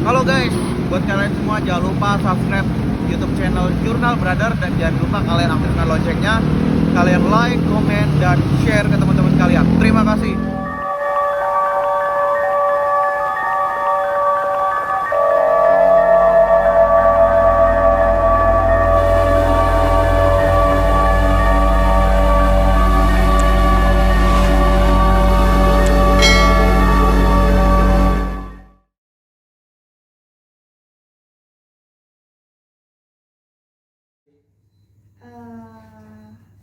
Halo guys, buat kalian semua jangan lupa subscribe YouTube channel Jurnal Brother dan jangan lupa kalian aktifkan loncengnya, kalian like, komen, dan share ke teman-teman kalian. Terima kasih.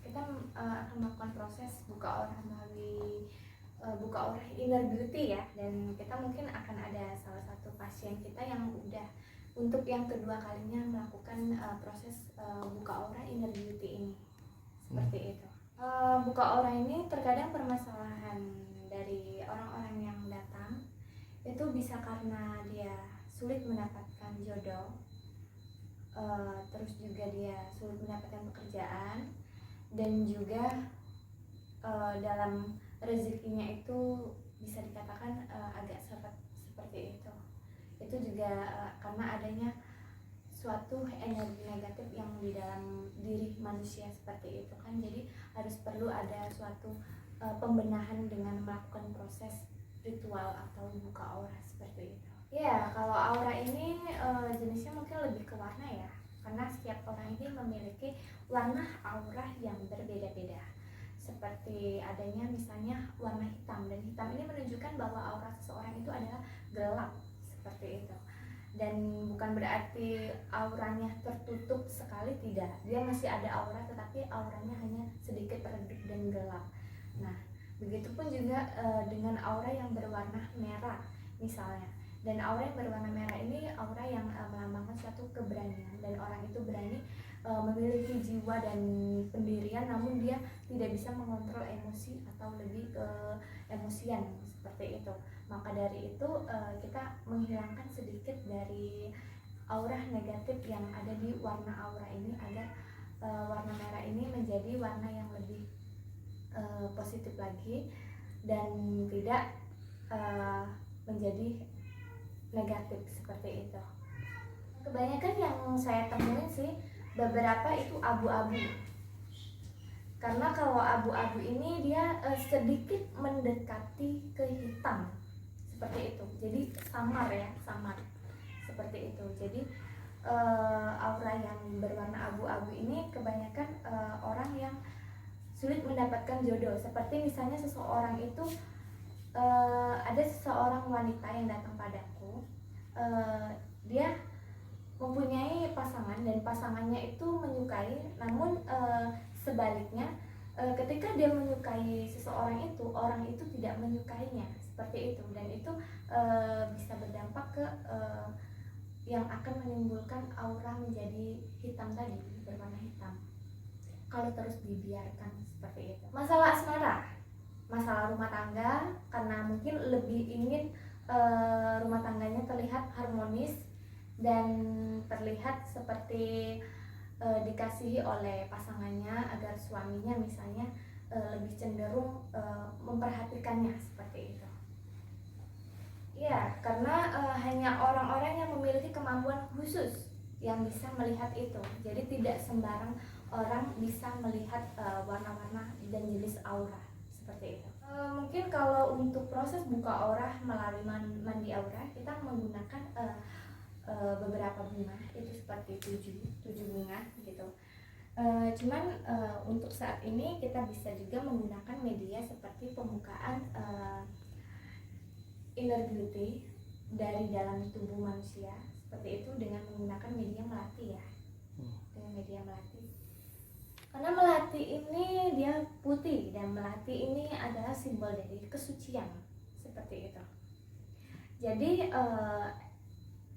Kita akan melakukan proses buka aura melalui buka aura inner beauty ya, dan kita mungkin akan ada salah satu pasien kita yang udah untuk yang kedua kalinya melakukan proses buka aura inner beauty ini seperti itu. Buka aura ini terkadang permasalahan dari orang-orang yang datang itu bisa karena dia sulit mendapatkan jodoh, terus juga dia sulit mendapatkan pekerjaan, dan juga dalam rezekinya itu bisa dikatakan agak seret seperti itu. Itu juga karena adanya suatu energi negatif yang di dalam diri manusia seperti itu kan. Jadi harus perlu ada suatu pembenahan dengan melakukan proses ritual atau buka aura seperti itu. Ya, kalau aura ini jenisnya mungkin lebih ke warna ya, karena setiap orang ini memiliki warna aura yang berbeda-beda. Seperti adanya misalnya warna hitam, dan hitam ini menunjukkan bahwa aura seseorang itu adalah gelap seperti itu. Dan bukan berarti auranya tertutup sekali, tidak. Dia masih ada aura, tetapi auranya hanya sedikit redup dan gelap. Nah, begitupun juga dengan aura yang berwarna merah misalnya. Dan aura yang berwarna merah ini aura yang melambangkan suatu keberanian, dan orang itu berani memiliki jiwa dan pendirian, namun dia tidak bisa mengontrol emosi atau lebih ke emosian seperti itu. Maka dari itu kita menghilangkan sedikit dari aura negatif yang ada di warna aura ini agar warna merah ini menjadi warna yang lebih positif lagi dan tidak menjadi negatif seperti itu. Kebanyakan yang saya temuin sih beberapa itu abu-abu, karena kalau abu-abu ini dia sedikit mendekati ke hitam seperti itu, jadi samar ya, samar seperti itu. Jadi aura yang berwarna abu-abu ini kebanyakan orang yang sulit mendapatkan jodoh. Seperti misalnya seseorang itu ada seseorang wanita yang datang padaku, dia mempunyai pasangan dan pasangannya itu menyukai, namun sebaliknya ketika dia menyukai seseorang itu, orang itu tidak menyukainya seperti itu, dan itu bisa berdampak ke yang akan menimbulkan aura menjadi hitam tadi, berwarna hitam kalau terus dibiarkan seperti itu. Masalah asmara, masalah rumah tangga, karena mungkin lebih ingin rumah tangganya terlihat harmonis dan terlihat seperti dikasihi oleh pasangannya, agar suaminya misalnya lebih cenderung memperhatikannya seperti itu. Ya, karena hanya orang-orang yang memiliki kemampuan khusus yang bisa melihat itu. Jadi tidak sembarang orang bisa melihat warna-warna dan jenis aura seperti itu. Mungkin kalau untuk proses buka aura melalui mandi aura, kita menggunakan beberapa bunga, itu seperti tujuh bunga gitu. Cuman untuk saat ini kita bisa juga menggunakan media seperti pembukaan inner beauty dari dalam tubuh manusia seperti itu, dengan menggunakan media melati ya, dengan media melati. Karena melati ini dia putih, dan melati ini adalah simbol dari kesucian seperti itu. Jadi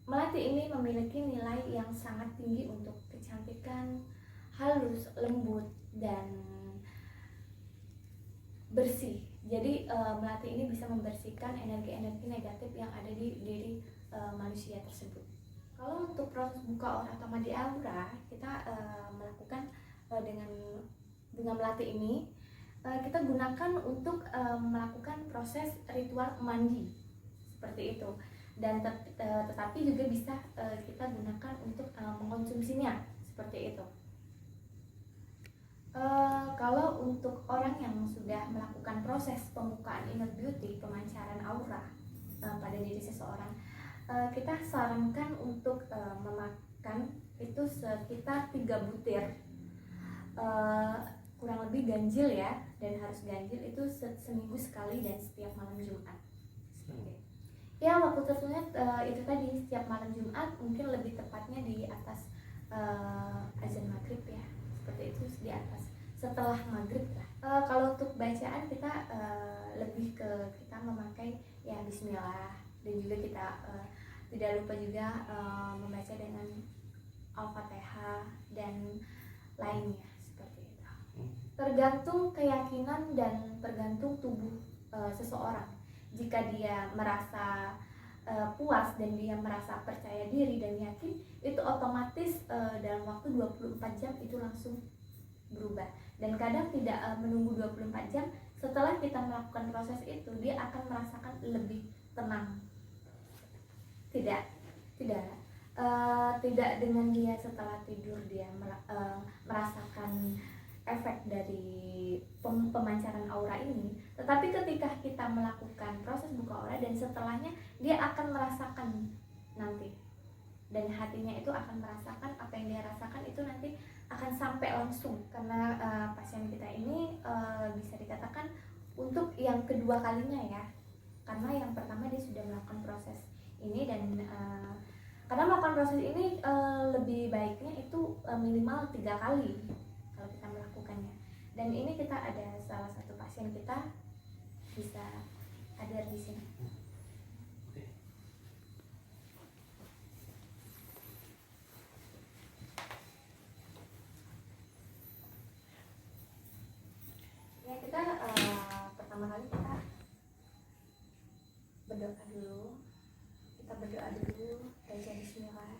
melati ini memiliki nilai yang sangat tinggi untuk kecantikan, halus, lembut, dan bersih. Jadi melati ini bisa membersihkan energi-energi negatif yang ada di diri manusia tersebut. Kalau untuk proses buka aura atau mandi aura, kita melakukan dengan bunga melati ini, kita gunakan untuk melakukan proses ritual mandi seperti itu. tetapi juga bisa kita gunakan untuk mengkonsumsinya seperti itu. Kalau untuk orang yang sudah melakukan proses pembukaan inner beauty, pemancaran aura pada diri seseorang, kita sarankan untuk memakan itu sekitar 3 butir, kurang lebih ganjil ya, dan harus ganjil itu seminggu sekali dan setiap malam Jumat. Ya, waktu tertentunya itu tadi setiap malam Jumat, mungkin lebih tepatnya di atas azan maghrib ya, seperti itu, di atas setelah maghrib lah. Kalau untuk bacaan kita lebih ke kita memakai ya Bismillah, dan juga kita tidak lupa juga membaca dengan Al-Fatihah dan lainnya seperti itu. Tergantung keyakinan dan tergantung tubuh seseorang. Jika dia merasa puas dan dia merasa percaya diri dan yakin, itu otomatis dalam waktu 24 jam itu langsung berubah. Dan kadang tidak menunggu 24 jam, setelah kita melakukan proses itu dia akan merasakan lebih tenang. Tidak dengan dia setelah tidur dia merasakan efek dari pemancaran aura ini, tetapi ketika kita melakukan proses buka aura dan setelahnya dia akan merasakan nanti, dan hatinya itu akan merasakan apa yang dia rasakan itu nanti akan sampai langsung, karena pasien kita ini bisa dikatakan untuk yang kedua kalinya ya, karena yang pertama dia sudah melakukan proses ini, dan karena melakukan proses ini lebih baiknya itu minimal 3 kali kalau kita melakukannya. Dan ini kita ada salah satu pasien kita bisa hadir di sini. Ya, kita pertama kali kita berdoa dulu. Kita berdoa dulu, baca bismillah,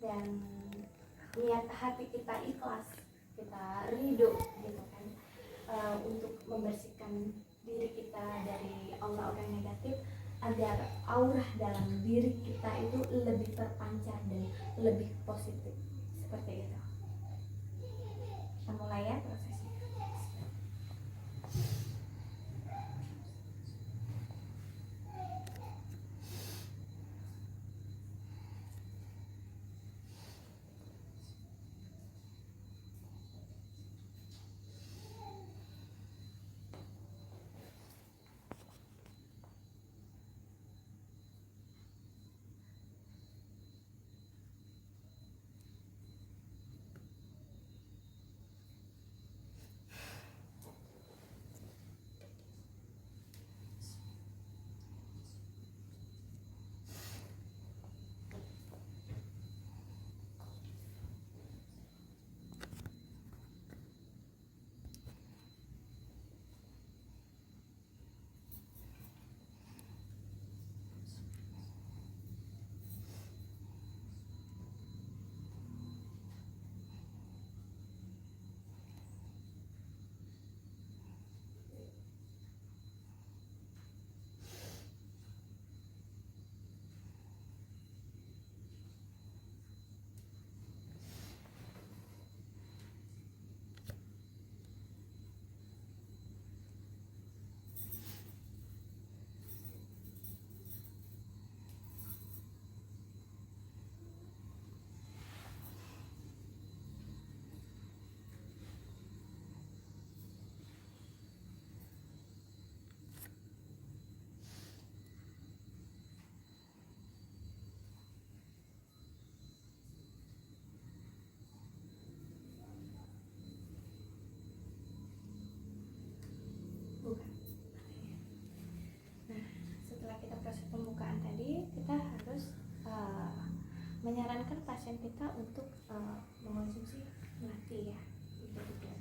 dan niat hati kita ikhlas, kita ridho gitu kan, untuk membersihkan diri kita dari aura-aura negatif, agar aura dalam diri kita itu lebih terpancar dan lebih positif, seperti itu. Kita mulai ya prosesnya. Pembukaan tadi kita harus menyarankan pasien kita untuk mengonsumsi melati ya, itu juga.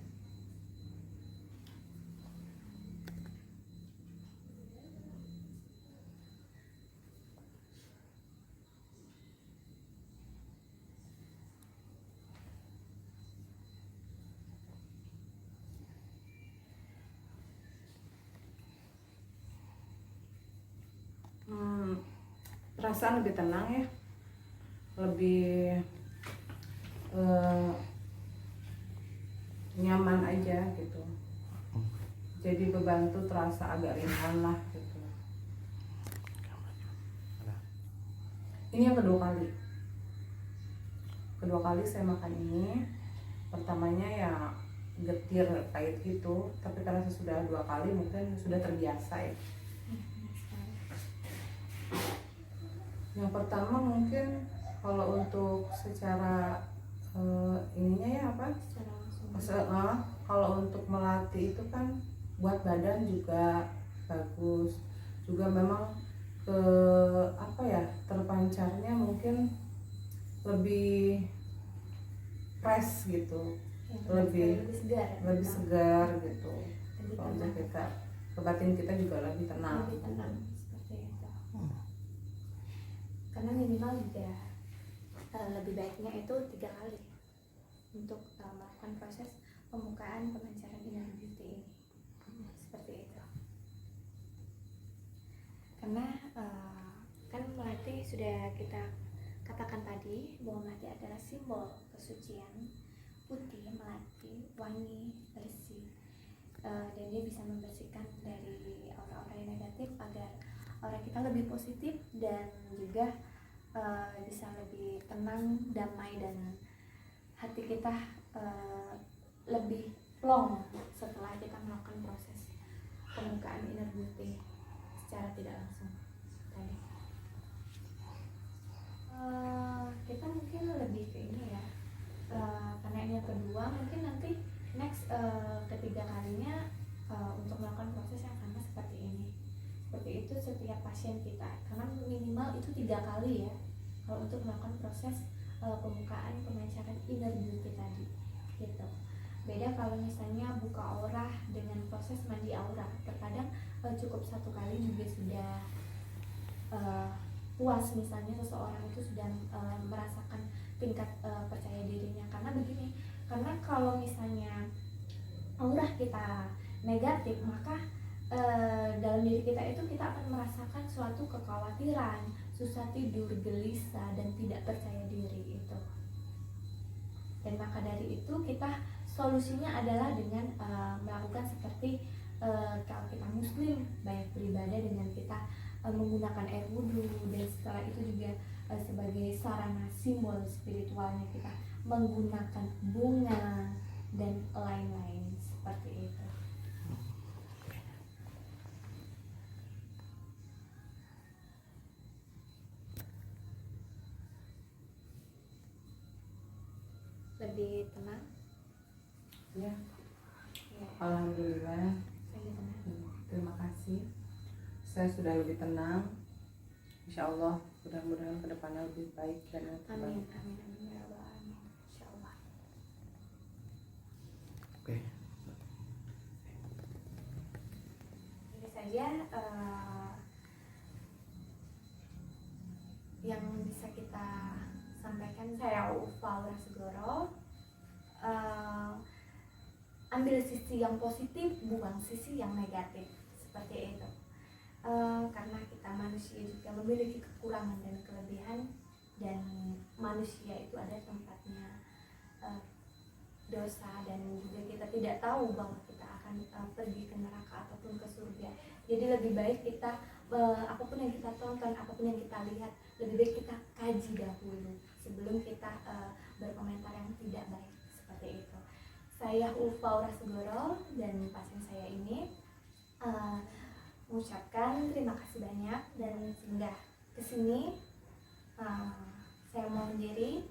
perasaan lebih tenang ya, lebih nyaman aja gitu. Jadi beban tuh terasa agak ringan lah gitu. Ini yang kedua kali saya makan ini. Pertamanya ya getir pahit gitu, tapi karena saya sudah 2 kali mungkin sudah terbiasa ya. Yang pertama mungkin kalau untuk secara ininya ya apa? Secara langsung. Kalau untuk melatih itu kan buat badan juga bagus, juga memang ke apa ya, terpancarnya mungkin lebih fresh gitu, Ya, lebih segar gitu. lebih Kalau tenang, kita ke batin kita juga lebih tenang. lebih tenang seperti itu. Karena minimal juga lebih baiknya itu 3 kali untuk melakukan proses pembukaan pemancaran inner beauty ini, seperti itu. Karena kan melati sudah kita katakan tadi bahwa melati adalah simbol kesucian, putih, melati, wangi, bersih, dan dia bisa membersihkan dari aura-aura yang negatif agar aura kita lebih positif dan juga bisa lebih tenang, damai, dan hati kita lebih plong setelah kita melakukan proses pembukaan inner beauty secara tidak langsung tadi. Kita mungkin lebih ke ini ya, karena ini yang kedua, mungkin nanti next ketiga kalinya untuk melakukan proses yang sama seperti ini. Seperti itu setiap pasien kita, karena minimal itu 3 kali ya kalau untuk melakukan proses pembukaan pemancaran inner beauty tadi gitu. Beda kalau misalnya buka aura dengan proses mandi aura, terkadang cukup 1 kali juga sudah puas, misalnya seseorang itu sudah merasakan tingkat percaya dirinya. Karena begini, karena kalau misalnya aura kita negatif, maka dalam diri kita itu kita akan merasakan suatu kekhawatiran, susah tidur, gelisah, dan tidak percaya diri itu. Dan maka dari itu kita solusinya adalah dengan melakukan seperti kalau kita muslim, banyak beribadah dengan kita menggunakan air wudhu, dan setelah itu juga sebagai sarana simbol spiritualnya kita menggunakan bunga dan lain-lain seperti itu. Lebih tenang Ya, ya, alhamdulillah. lebih tenang. Terima kasih. Saya sudah lebih tenang. Insya Allah mudah-mudahan kedepannya lebih baik dan lebih Amin, baik. amin, amin, ya Rabbal alamin. Insyaallah. Oke. Ini saja yang bisa kita sampaikan. Saya Ufa Aura Segoro. Ambil sisi yang positif, buang sisi yang negatif, seperti itu. Karena kita manusia juga memiliki kekurangan dan kelebihan, dan manusia itu ada tempatnya dosa, dan juga kita tidak tahu bahwa kita akan pergi ke neraka ataupun ke surga. Jadi lebih baik kita apapun yang kita tonton, apapun yang kita lihat, lebih baik kita kaji dahulu sebelum kita berkomentar yang tidak baik, seperti itu. Saya Ufa Aura Segoro, dan pasien saya ini mengucapkan terima kasih banyak dan singgah ke sini. Saya mohon diri.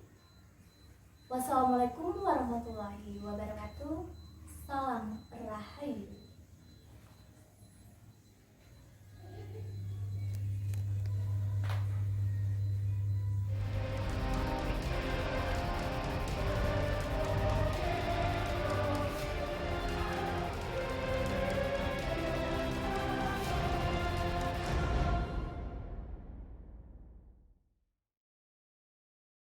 Wassalamualaikum warahmatullahi wabarakatuh. Salam Rahayu.